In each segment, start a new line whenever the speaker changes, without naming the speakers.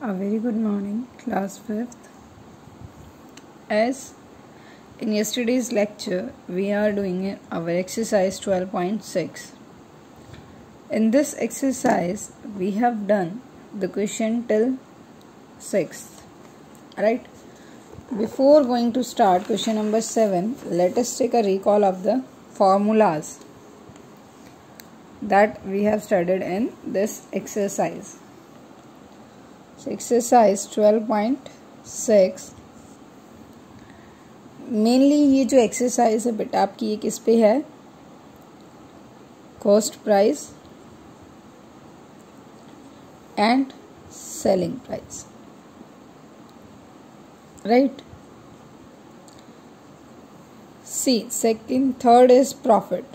A very good morning, class 5th. As in yesterday's lecture, we are doing our exercise 12.6. In this exercise, we have done the question till 6th. Right? Before going to start question number 7, let us take a recall of the formulas that we have studied in this exercise. Exercise 12.6 mainly ये जो exercise है बेटा आपकी ये किस पे है, cost price and selling price, right. See second third is profit.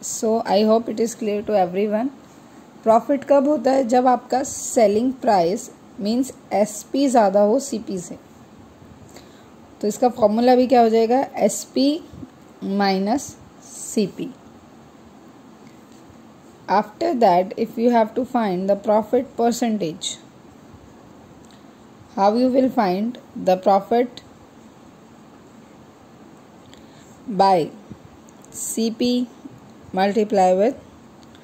So I hope it is clear to everyone. Profit कब होता है? जब आपका सेलिंग प्राइस मींस एसपी ज़्यादा हो सीपी से. तो इसका फॉर्मूला भी क्या हो जाएगा, SP minus CP. After that if you have to find the profit percentage, how you will find the profit? By CP multiply with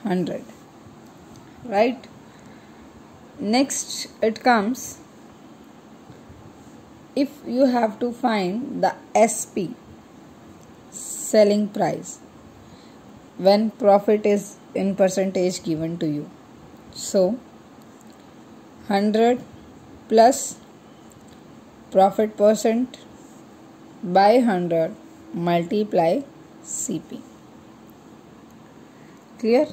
100. Right. Next it comes, if you have to find the SP, selling price, when profit is in percentage given to you. So 100 plus profit percent by 100 multiply CP. Clear?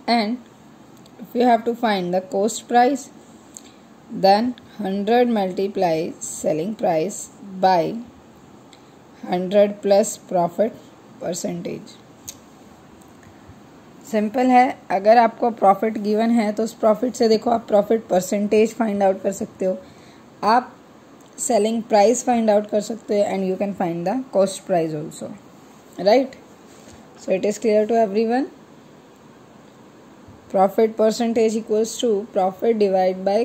And if you have to find the cost price, then 100 multiply selling price by 100 plus profit percentage. Simple है. अगर आपको profit given है तो उस profit से देखो आप profit percentage find out कर सकते हो, आप सेलिंग प्राइस फाइंड आउट कर सकते हो, and you can find the cost price also, right. So it is clear to everyone. Profit percentage equals to profit divided by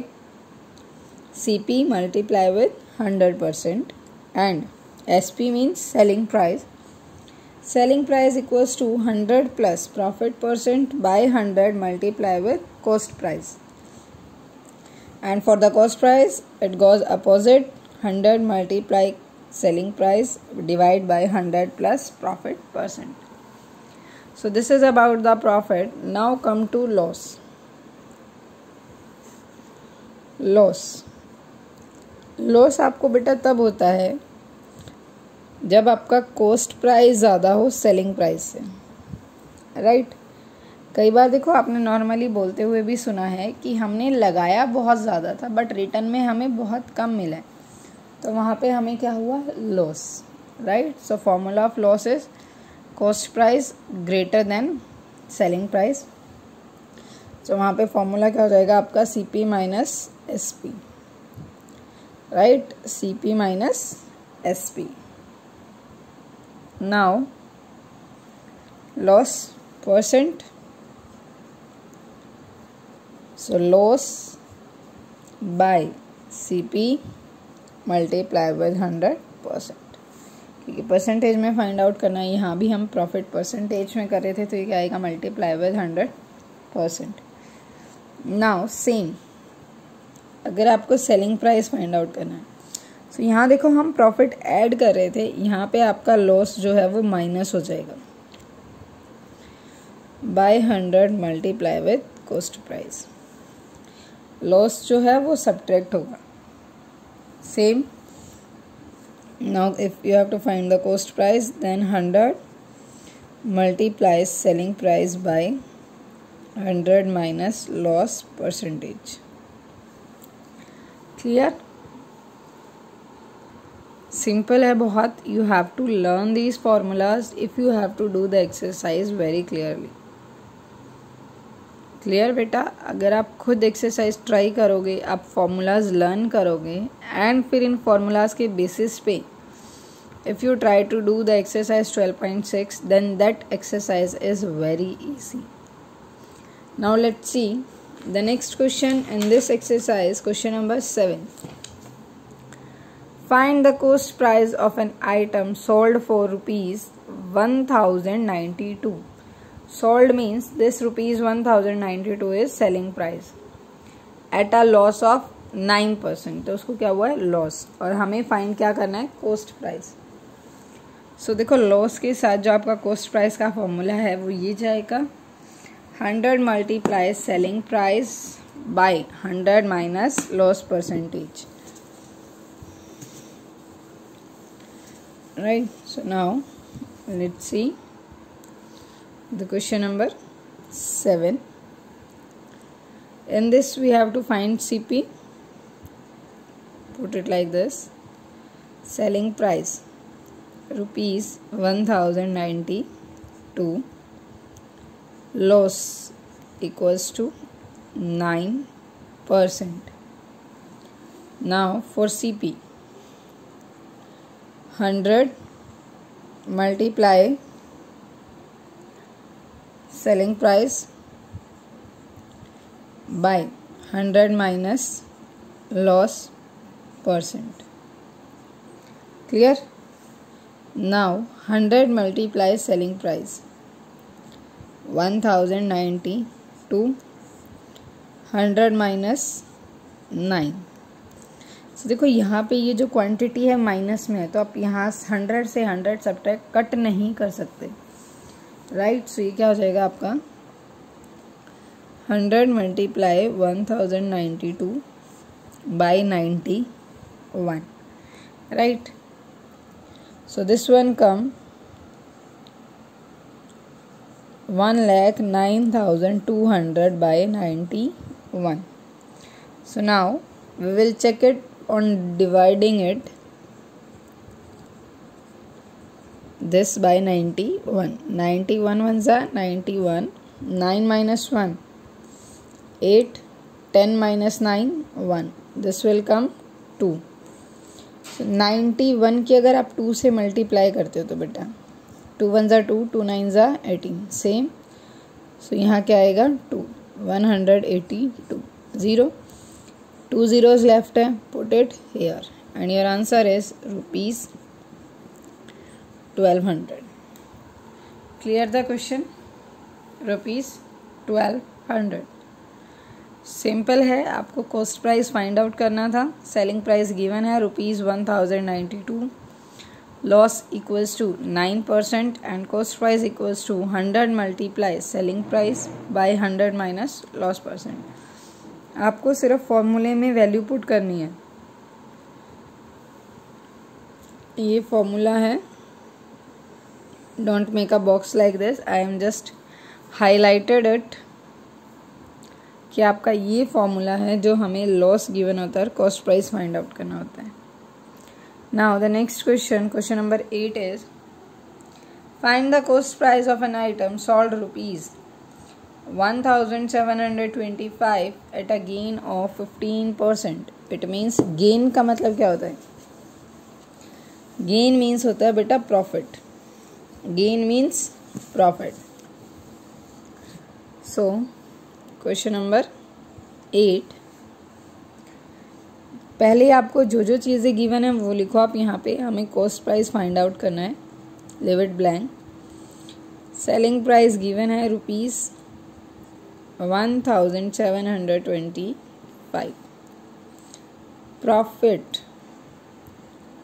CP multiply with 100%, and SP means selling price. Selling price equals to 100 plus profit percent by 100 multiply with cost price. And for the cost price, it goes opposite. 100 multiply selling price divided by 100 plus profit percent. So this is about the profit. Now come to loss. Loss आपको बेटा तब होता है जब आपका cost price ज़्यादा हो selling price से, राइट. कई बार देखो आपने नॉर्मली बोलते हुए भी सुना है कि हमने लगाया बहुत ज़्यादा था बट रिटर्न में हमें बहुत कम मिला है, तो वहाँ पे हमें क्या हुआ, loss, right. So formula of loss is cost price greater than selling price. तो वहाँ पे फॉर्मूला क्या हो जाएगा आपका, CP minus SP, right. CP minus SP. Now loss percent. So loss by CP multiply with 100%. क्योंकि परसेंटेज में find out करना है, यहाँ भी हम प्रॉफिट परसेंटेज में कर रहे थे, तो ये क्या आएगा, मल्टीप्लाई विद 100%. नाउ सेम अगर आपको सेलिंग प्राइस फाइंड आउट करना है, तो यहाँ देखो हम प्रॉफिट ऐड कर रहे थे, यहाँ पे आपका लॉस जो है वो माइनस हो जाएगा by 100 multiply with cost price. Loss जो है वो सब्ट्रैक्ट होगा. Same. Now if you have to find the cost price, then 100 multiplies selling price by 100 minus loss percentage. Clear? Simple है बहुत. You have to learn these formulas if you have to do the exercise very clearly. Clear बेटा. अगर आप खुद exercise try करोगे, आप formulas learn करोगे, and फिर इन फॉर्मूलाज के बेसिस पे if you try to do the exercise 12.6, then that exercise is very easy. Now let's see The next question in this exercise, question number 7. Find the cost price of an item sold for rupees 1092. Sold means this rupees 1092 is selling price at a loss of 9%. तो उसको क्या हुआ है, loss, और हमें find क्या करना है, कोस्ट प्राइस. सो देखो लॉस के साथ जो आपका कोस्ट प्राइस का फॉर्मूला है वो ये जाएगा 100 multiply selling price by 100 minus loss percentage. Right. So now let's see the question number 7. In this we have to find CP. Put it like this: selling price rupees 1092, loss equals to 9%. Now for CP, 100 multiply selling price by 100 minus loss percent. Clear? Now 100 multiply selling price 1092, 100 minus 9. तो देखो यहाँ पे ये जो quantity है minus में है, तो आप यहाँ 100 से 100 सब्ट्रैक्ट कट नहीं कर सकते. राइट. सो ये क्या हो जाएगा आपका 100 multiply 1092 by 91. Right. So this one come 1,09,200 by 91. So now we will check it on dividing it this by 91. 91 ones are 91, 9 minus 1 8, 10 minus 9 1. This will come 2. So 91 की अगर आप 2 से मल्टीप्लाई करते हो तो बेटा 2 1 जा 2, 2 9 जा 18 सेम. सो यहाँ क्या आएगा 2, 182 0. 2 zeros left है, put it here and your answer is rupees 1200. Clear the question? rupees 1200. Simple है, आपको कॉस्ट प्राइस फाइंड आउट करना था. सेलिंग प्राइस गिवन है rupees 1092, loss equals to 9% and cost price equals to 100 multiply selling price by 100 minus loss percent. आपको सिर्फ फॉर्मूले में value put करनी है. ये फॉर्मूला है. Don't make a box like this. I am just highlighted it कि आपका ये फॉर्मूला है जो हमें लॉस गिवन होता है, कॉस्ट प्राइस फाइंड आउट करना होता है. Now the next question, question number 8 is find the cost price of an item sold rupees 1725 at a gain of 15%. It means gain का मतलब क्या होता है? गेन मीन्स होता है बेटा profit. Gain means profit. So question number 8, पहले आपको जो जो चीज़ें गिवन है वो लिखो आप यहाँ पे. हमें कॉस्ट प्राइस फाइंड आउट करना है. Live it blank. Selling price given है rupees 1725. Profit,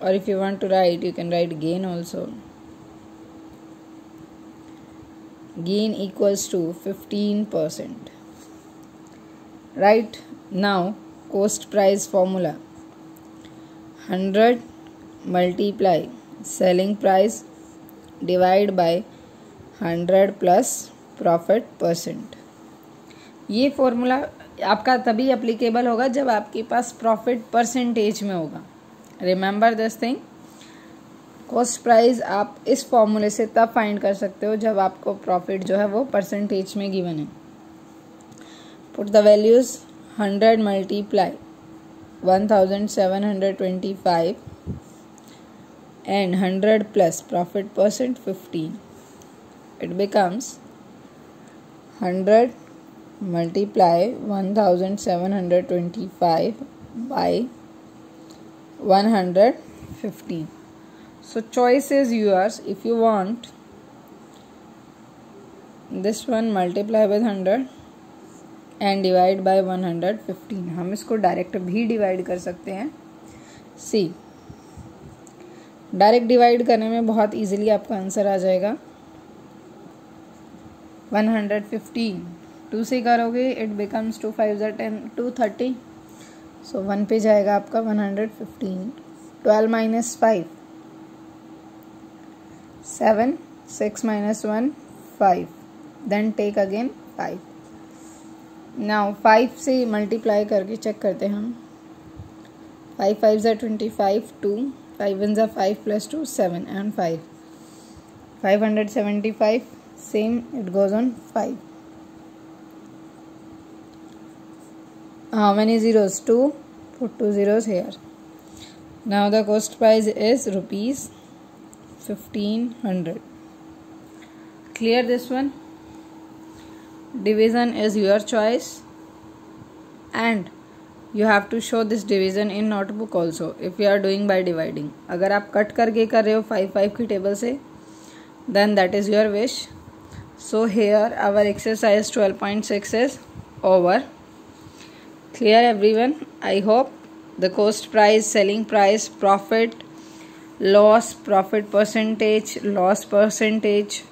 or if you want to write, you can write gain also. Gain equals to 15%. Right. Now cost price formula: 100 multiply selling price divide by 100 plus profit percent. ये formula आपका तभी applicable होगा जब आपके पास profit percentage में होगा. Remember this thing. Cost price आप इस फॉर्मूले से तब फाइंड कर सकते हो जब आपको प्रॉफिट जो है वो परसेंटेज में गिवन है. Put the values 100 multiply 1725 and 100 plus profit percent 15. It becomes 100 multiply 1725 by 115. So choice is yours. If you want this one, multiply with 100 and divide by 115. हम इसको डायरेक्ट भी डिवाइड कर सकते हैं. सी, डायरेक्ट डिवाइड करने में बहुत इजीली आपका आंसर आ जाएगा. 115 2 से करोगे इट बिकम्स 2 5 10 230. सो 1 पे जाएगा आपका 115. 12 minus 5 7 6 minus 1 5. Then take again 5. Now 5 से मल्टीप्लाई करके चेक करते हैं हम. 5 5 25 2 5 1 5 plus 2 7 and 5. 575. Same, it goes on 5. How many zeros? 2. Put 2 zeros here. Now the cost price is rupees 1500. Clear this one? Division is your choice, and you have to show this division in notebook also if you are doing by dividing. अगर आप cut करके कर रहे हो 5 की table से, then that is your wish. So here our exercise 12.6 is over. Clear everyone? I hope the cost price, selling price, profit, loss, profit percentage, loss percentage,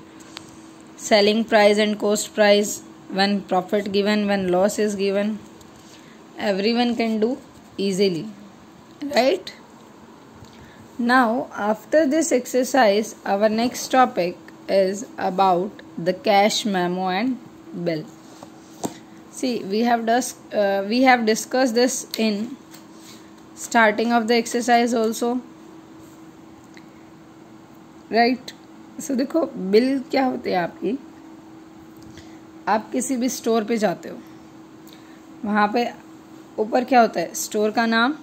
selling price and cost price, when profit given, when loss is given, everyone can do easily, right? Now after this exercise, our next topic is about the cash memo and bill. See, we have discussed this in starting of the exercise also, right? So देखो, bill क्या होते हैं आपकी. आप किसी भी store पे जाते हो, वहाँ पे ऊपर क्या होता है, स्टोर का नाम,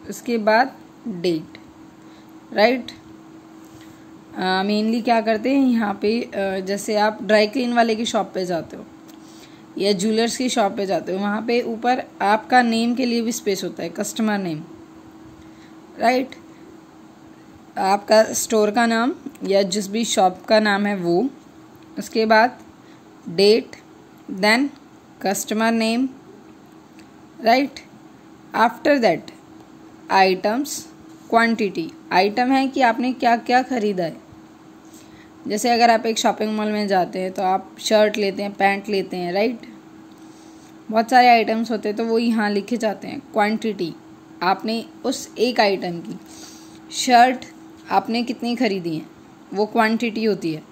उसके बाद डेट, राइट. मेनली क्या करते हैं यहाँ पे, जैसे आप ड्राई क्लीन वाले की शॉप पे जाते हो या ज्वेलर्स की शॉप पे जाते हो, वहाँ पे ऊपर आपका नेम के लिए भी स्पेस होता है, कस्टमर नेम, राइट. आपका स्टोर का नाम या जिस भी शॉप का नाम है वो, उसके बाद date, then customer name, right. After that items, quantity. Item है कि आपने क्या क्या खरीदा है. जैसे अगर आप एक शॉपिंग मॉल में जाते हैं तो आप शर्ट लेते हैं, पैंट लेते हैं, राइट. बहुत सारे आइटम्स होते हैं तो वो यहाँ लिखे जाते हैं. क्वांटिटी, आपने उस एक आइटम की, शर्ट आपने कितनी खरीदी है वो क्वांटिटी होती है.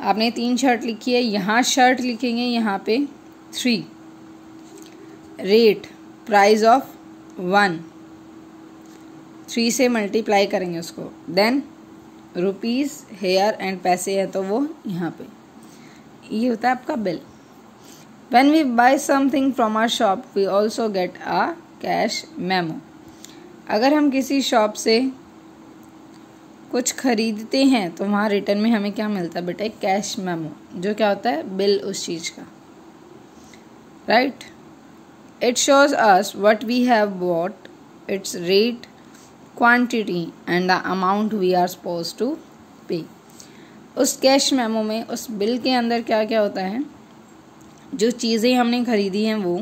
आपने 3 शर्ट लिखी है, यहाँ शर्ट लिखेंगे, यहाँ पे 3. रेट, प्राइस ऑफ 1, 3 से मल्टीप्लाई करेंगे उसको. देन रुपीज़ हेयर एंड पैसे है तो वो यहाँ पे. ये होता है आपका bill. When we buy something from our shop we also get a cash memo. अगर हम किसी शॉप से कुछ खरीदते हैं तो वहाँ रिटर्न में हमें क्या मिलता है बेटा, एक कैश मेमो, जो क्या होता है, बिल उस चीज़ का, right. It shows us what we have bought, its rate, quantity and the amount we are suppose to pay. उस कैश मेमो में, उस बिल के अंदर क्या क्या होता है, जो चीज़ें हमने खरीदी हैं वो,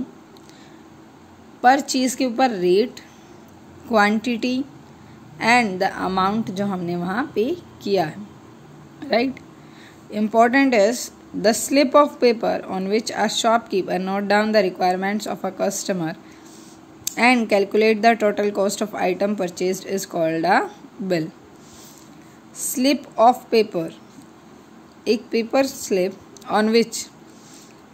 पर चीज़ के ऊपर rate, quantity and the amount जो हमने वहाँ पे किया है, right. Important is the slip of paper on which a shopkeeper note down the requirements of a customer and calculate the total cost of item purchased is called a bill. Slip of paper, एक paper slip on which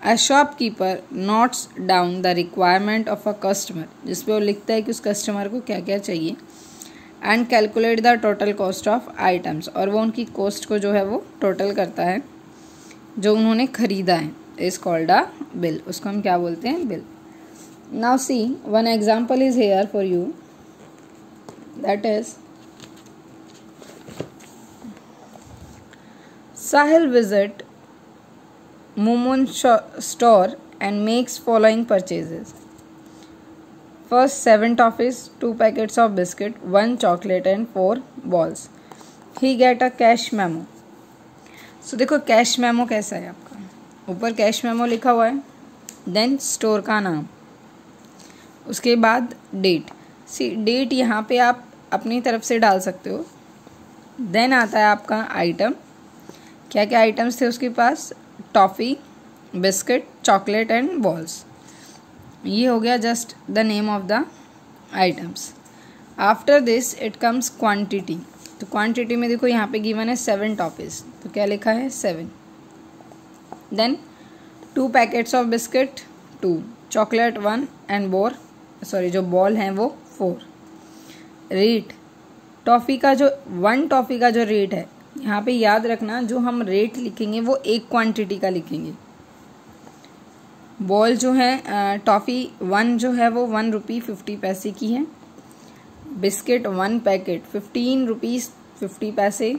a shopkeeper notes down the requirement of a customer, जिसपे वो लिखता है कि उस customer को क्या क्या चाहिए, and calculate the total cost of items, और वो उनकी cost को जो है वो total करता है जो उन्होंने खरीदा है, is called a bill. उसको हम क्या बोलते हैं, bill. Now see, one example is here for you, that is, Sahil visit Mumun store and makes following purchases. First, 7 toffees, 2 packets of biscuit, 1 chocolate and 4 balls. He get a cash memo. So देखो cash memo कैसा है आपका, ऊपर cash memo लिखा हुआ है, then store का नाम, उसके बाद डेट. सी डेट यहाँ पे आप अपनी तरफ से डाल सकते हो. देन आता है आपका आइटम, क्या क्या आइटम्स थे उसके पास, toffee, biscuit, chocolate and balls. ये हो गया just the name of the items. After this it comes quantity. तो क्वांटिटी में देखो यहाँ पे गिवन है 7 टॉफीज, तो क्या लिखा है 7. Then 2 packets of biscuit 2, chocolate 1 and जो बॉल हैं वो 4. रेट टॉफ़ी का जो 1 टॉफ़ी का जो रेट है, यहाँ पे याद रखना जो हम रेट लिखेंगे वो एक क्वांटिटी का लिखेंगे. बॉल जो है टॉफ़ी 1 जो है वो 1 रुपी 50 पैसे की है. बिस्किट 1 पैकेट 15 रुपीज़ 50 पैसे.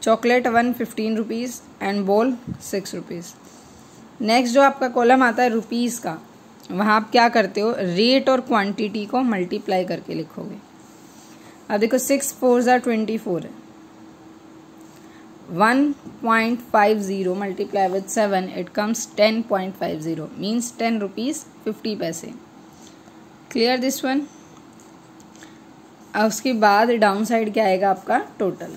Chocolate 1 15 rupees and ball 6 rupees. Next जो आपका कॉलम आता है रुपीज़ का, वहाँ आप क्या करते हो, रेट और क्वांटिटी को मल्टीप्लाई करके लिखोगे. अब देखो 6 4 24 है. 1.50 multiply with 7 it comes 10.50 means 10 rupees 50 पैसे. Clear this one. उसके बाद डाउन साइड क्या आएगा आपका total.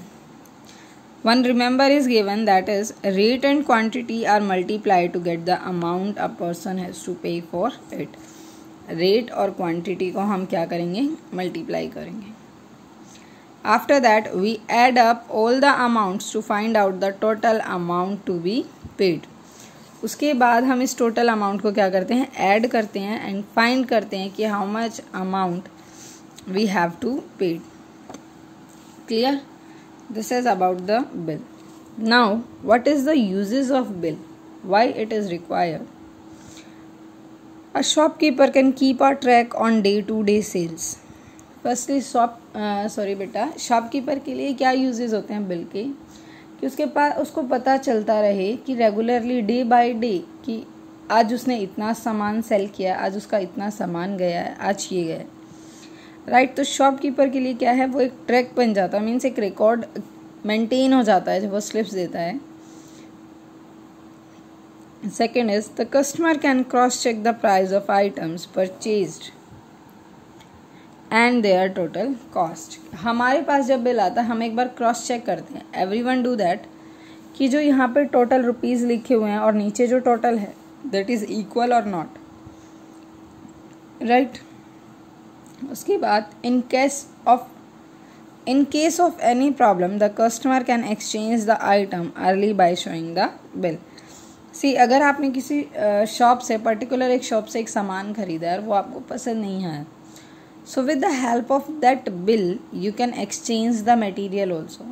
One remember is given, that is rate and quantity are multiplied to get the amount a person has to pay for it. Rate और quantity को हम क्या करेंगे, multiply करेंगे. After that we add up all the amounts to find out the total amount to be paid. उसके बाद हम इस total amount को क्या करते हैं, add करते हैं and find करते हैं कि how much amount we have to pay. Clear? This is about the bill. Now, what is the uses of bill? Why it is required? A shopkeeper can keep a track on day-to-day sales. Firstly, shopkeeper के लिए क्या uses होते हैं bill के, कि उसके पास उसको पता चलता रहे कि रेगुलरली डे बाय डे कि आज उसने इतना सामान सेल किया, आज उसका इतना सामान गया है, आज ये गया. राइट. तो शॉपकीपर के लिए क्या है, वो एक ट्रैक बन जाता है, मीन्स एक रिकॉर्ड मेंटेन हो जाता है जब वो स्लिप्स देता है. Second is the customer can cross check the price of items purchased and their total cost. हमारे पास जब बिल आता है हम एक बार क्रॉस चेक करते हैं, एवरीवन डू दैट, कि जो यहाँ पे टोटल रुपीज़ लिखे हुए हैं और नीचे जो टोटल है दैट इज इक्वल और नॉट. राइट. उसके बाद in case of any problem the customer can exchange the item early by showing the bill. See अगर आपने किसी शॉप से पर्टिकुलर एक शॉप से एक सामान खरीदा है और वो आपको पसंद नहीं आया, so with the help of that bill you can exchange the material also.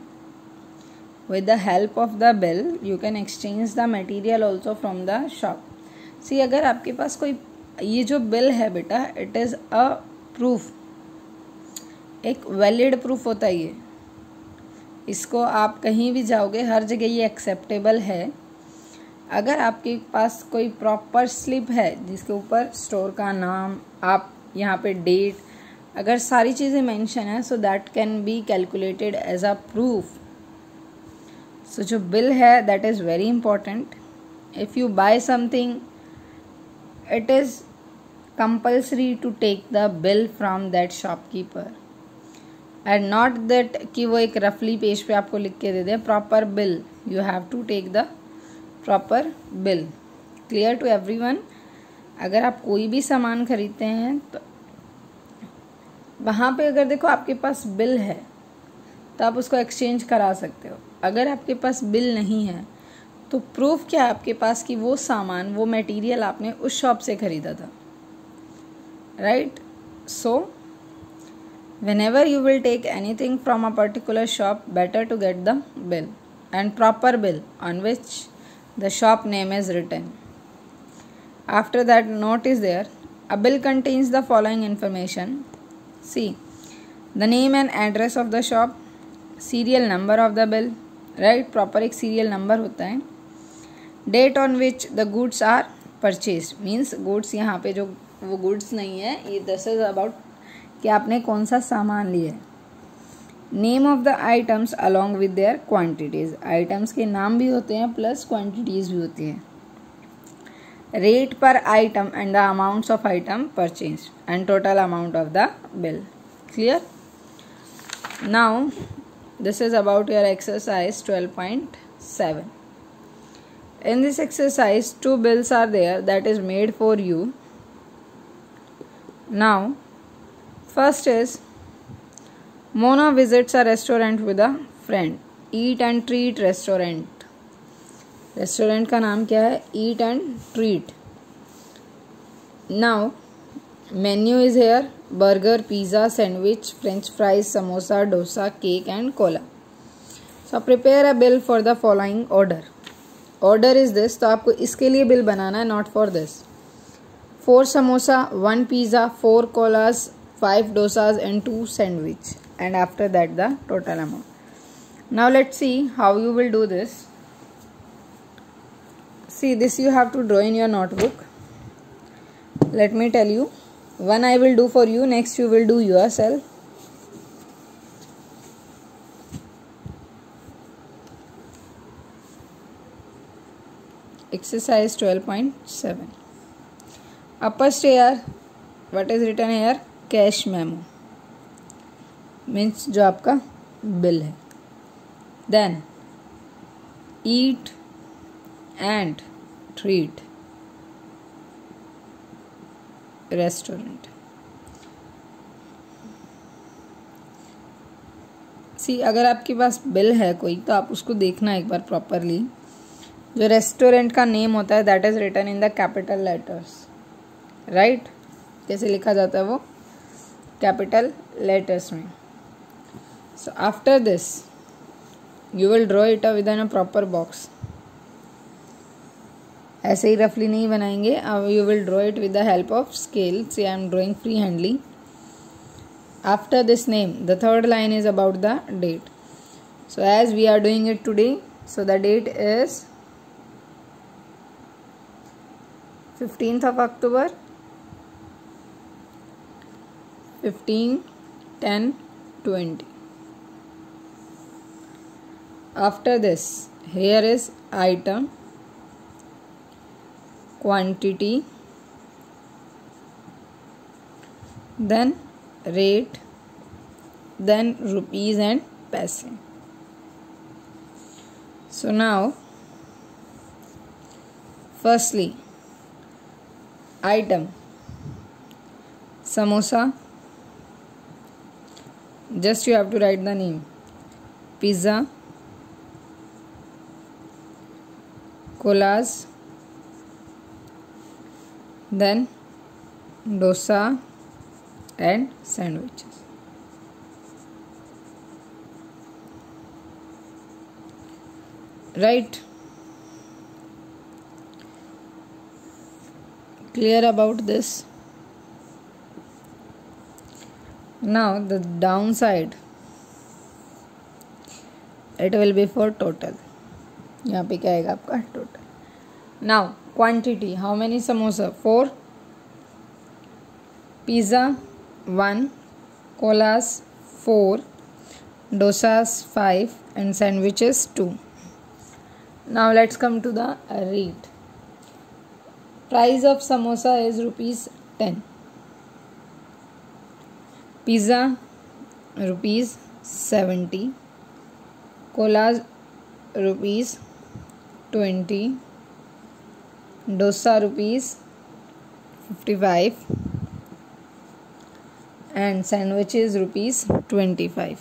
With the help of the bill you can exchange the material also from the shop. See अगर आपके पास कोई ये जो बिल है बेटा, इट इज़ अ प्रूफ, एक valid proof होता है ये. इसको आप कहीं भी जाओगे हर जगह ये एक्सेप्टेबल है. अगर आपके पास कोई प्रॉपर स्लिप है जिसके ऊपर स्टोर का नाम, आप यहाँ पे डेट, अगर सारी चीज़ें मेंशन है, so that can be calculated as a proof. So जो बिल है that is very important. If you buy something it is compulsory to take the bill from that shopkeeper and not that कि वो एक रफली page पे आपको लिख के दे दे. Proper bill, you have to take the proper bill. Clear to everyone? अगर आप कोई भी सामान खरीदते हैं तो वहाँ पे अगर देखो आपके पास बिल है तो आप उसको एक्सचेंज करा सकते हो. अगर आपके पास बिल नहीं है तो प्रूफ क्या है आपके पास कि वो सामान, वो मटेरियल आपने उस शॉप से खरीदा था. Right? So whenever you will take anything from a particular shop, better to get the bill and proper bill on which the shop name is written. After that, note is there. A bill contains the following information. See, the name and address of the shop, serial number of the bill, right? Proper एक serial number होता है. Date on which the goods are purchase means goods, यहाँ पे जो वो goods नहीं है, ये दिस इज अबाउट कि आपने कौन सा सामान लिया है। Name of the items along with their quantities, items के नाम भी होते हैं प्लस क्वांटिटीज भी होती है। रेट पर item and the amounts of item purchase and total amount of the bill. Clear? Now this is about your exercise 12.7. In this exercise, 2 bills are there that is made for you. Now, first is Mona visits a restaurant with a friend. Eat and Treat restaurant. Restaurant का नाम क्या है? Eat and Treat. Now, menu is here. Burger, pizza, sandwich, french fries, samosa, dosa, cake and cola. So prepare a bill for the following order. Order is this, तो आपको इसके लिए bill बनाना है, not for this. 4 samosa, 1 pizza, 4 colas, 5 dosas and 2 sandwich, and after that the total amount. Now let's see how you will do this. See, this you have to draw in your notebook. Let me tell you. One I will do for you, next you will do yourself. Exercise 12.7. Upper stair, what is written here? Cash memo means जो आपका bill है. Then eat and treat restaurant. See, अगर आपके पास bill है कोई तो आप उसको देखना एक बार प्रॉपरली. जो रेस्टोरेंट का नेम होता है that is written in the capital letters, right? कैसे लिखा जाता है वो? कैपिटल लेटर्स में. So after this you will draw it within a proper box. ऐसे ही रफली नहीं बनाएंगे. You will draw it with the help of scale. See, I am drawing free handly. After this name the third line is about the date. So as we are doing it today, so the date is 15th of October, 15, 10, 20. After this, here is item, quantity, then rate, then rupees and paise. So now, firstly, item samosa, just you have to write the name. Pizza, colas, then dosa and sandwiches. Right? Clear about this? Now the downside, it will be for total. यहाँ पे क्या आएगा आपका? Total. Now quantity, how many samosa? 4. Pizza 1, colas 4, dosas 5 and sandwiches 2. Now let's come to the rate. Price of samosa is ₹10. Pizza ₹70. Colas ₹20. Dosa ₹55 and sandwiches ₹25.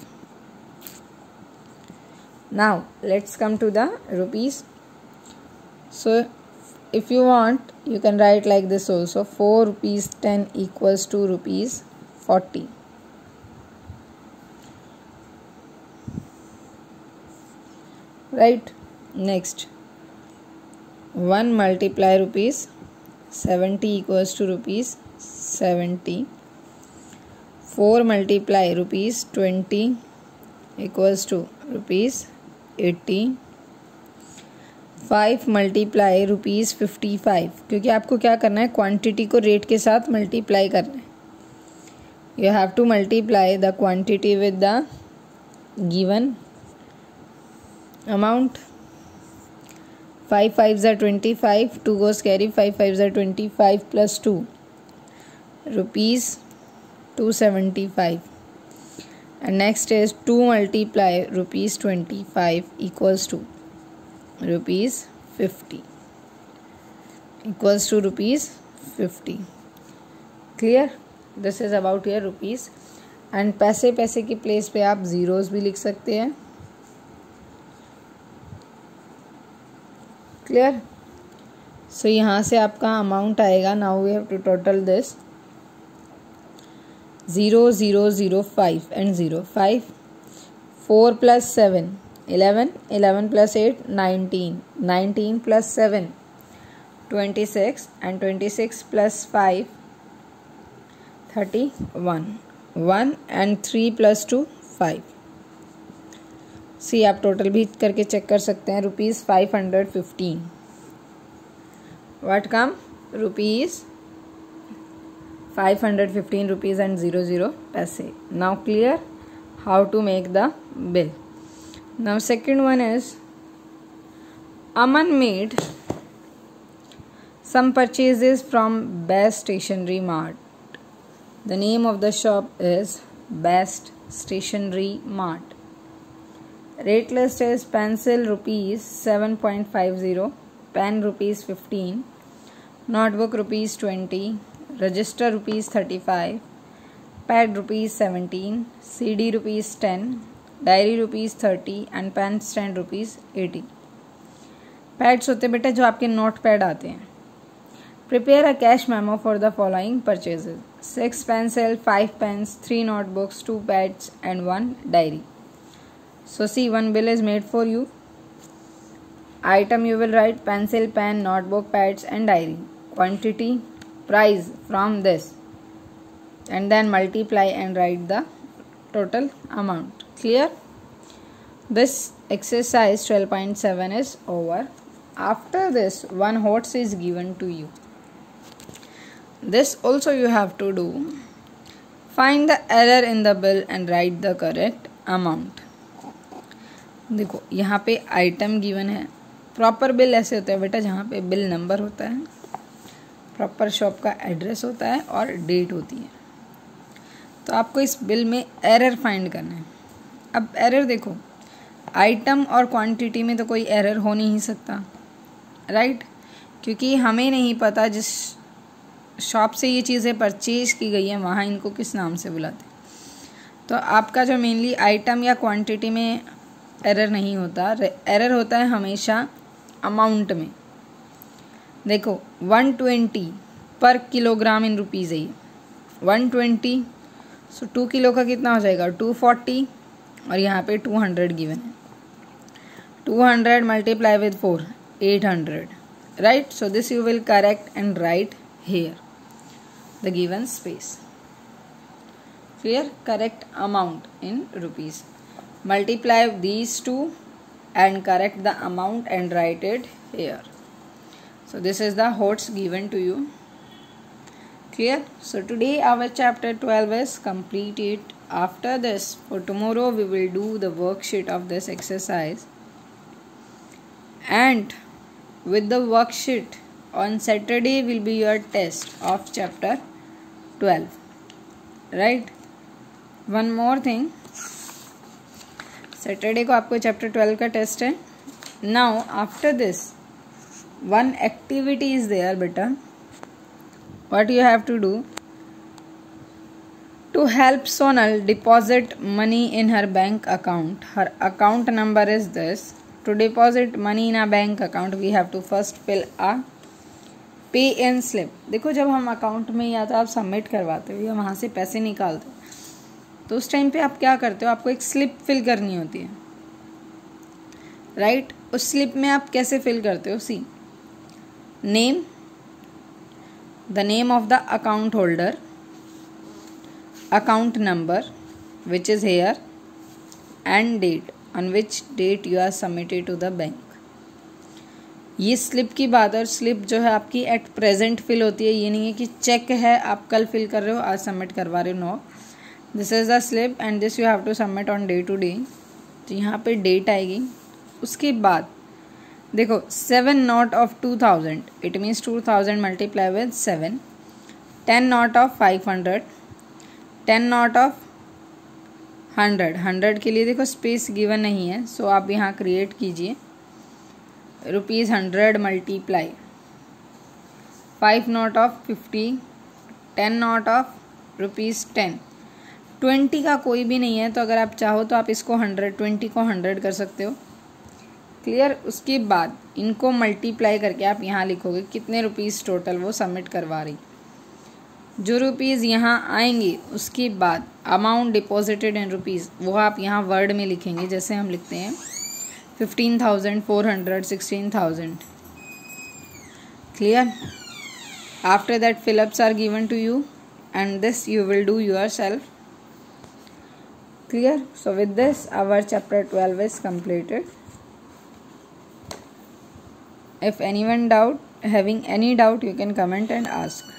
Now let's come to the rupees. So if you want, you can write like this also. 4 rupees 10 equals to rupees 40. Right? Next, 1 multiply rupees 70 equals to rupees 70. 4 multiply rupees 20 equals to rupees 80. 5 multiply ₹55, क्योंकि आपको क्या करना है, quantity को rate के साथ multiply करना है. You have to multiply the quantity with the given amount. 5 5s are 25, 2 goes carry, 5 5s are 25 plus 2, rupees 275. And next is 2 multiply rupees 25 equals to rupees 50, equals to rupees 50. Clear? This is about your rupees. And पैसे पैसे की place पे आप zeros भी लिख सकते हैं. Clear? सो यहाँ से आपका अमाउंट आएगा. Now we have to total this 0 0 0 5 and 0 5. 4 plus 7 11, 11 plus 8 19, 19 plus 7 26, and 26 plus 5 31, 1 and 3 plus 2 5. सी आप टोटल भी करके चेक कर सकते हैं. ₹515. What come? ₹515 and 00 पैसे. Now clear how to make the bill. Now second one is Aman made some purchases from Best Stationery Mart. The name of the shop is Best Stationery Mart. Rate list is pencil ₹7.50, pen ₹15, notebook ₹20, register ₹35, pad ₹17, CD ₹10, diary ₹30 and pen stand ₹80. Pads होते बेटा जो आपके note pad आते हैं. Prepare a cash memo for the following purchases: 6 pencil, 5 pens, 3 notebooks, 2 pads and 1 diary. So see, one bill is made for you. Item you will write pencil, pen, notebook, pads and diary. Quantity, price from this, and then multiply and write the total amount. Clear? This exercise 12.7 is over. After this, one HOTS is given to you. This also you have to do. Find the error in the bill and write the correct amount. देखो यहाँ पे item given है. Proper bill ऐसे होता है बेटा जहाँ पे बिल नंबर होता है, प्रॉपर शॉप का एड्रेस होता है और डेट होती है. तो आपको इस बिल में एरर फाइंड करना है. अब एरर देखो, आइटम और क्वांटिटी में तो कोई एरर हो नहीं सकता, राइट? क्योंकि हमें नहीं पता जिस शॉप से ये चीज़ें परचेज की गई है वहाँ इनको किस नाम से बुलाते. तो आपका जो मेनली आइटम या क्वांटिटी में एरर नहीं होता, एरर होता है हमेशा अमाउंट में. देखो 120 पर किलोग्राम इन रुपीज़ है ये 120. सो 2 किलो का कितना हो जाएगा? 240. और यहाँ पे 200 गिवन है. 200 multiply with 4 800, right? So this you will correct and write here the given space. Clear? Correct amount in rupees. Multiply these two and correct the amount and write it here. So this is the HOTS given to you. Clear? So today our chapter 12 is completed. After this, for tomorrow we will do the worksheet of this exercise, and with the worksheet on Saturday will be your test of chapter 12, right? One more thing, Saturday को आपको chapter 12 का test है. Now after this one activity is there बेटा. What you have to do to help Sonal deposit money in her bank account. Her account number is this. To deposit money in a bank account we have to first fill a pay in slip. देखो जब हम account में या तो आप submit करवाते हो या वहाँ से पैसे निकालते हो तो उस टाइम पे आप क्या करते हो, आपको एक स्लिप फिल करनी होती है, राइट? उस स्लिप में आप कैसे फिल करते हो? See, name, the name of the account holder, account number which is here, and date on which date you are submitted to the bank. ये स्लिप की बात, और स्लिप जो है आपकी एट प्रेजेंट फिल होती है, ये नहीं है कि चेक है आप कल फिल कर रहे हो आज सबमिट करवा रहे हो, no, this is the slip and this you have to submit on day to day. तो यहाँ पे डेट आएगी। उसके बाद देखो 7 note of 2000, it means 2000 multiply with 7, 10 note of 500, 10 note of 100, 100 के लिए देखो स्पेस गिवन नहीं है, सो आप यहाँ क्रिएट कीजिए ₹100 multiply 5 not of 50, 10 note of ₹10, 20 का कोई भी नहीं है, तो अगर आप चाहो तो आप इसको 120 को 100 कर सकते हो, क्लियर। उसके बाद इनको मल्टीप्लाई करके आप यहाँ लिखोगे कितने रुपीज़ टोटल वो सबमिट करवा रही। जो रुपीज़ यहाँ आएंगे उसके बाद अमाउंट डिपॉजिटेड इन रुपीज़ वो आप यहाँ वर्ड में लिखेंगे, जैसे हम लिखते हैं 15,400, 16,000, clear. After that fill-ups are given to you and this you will do yourself, clear. So with this our chapter 12 is completed. If anyone having any doubt, you can comment and ask.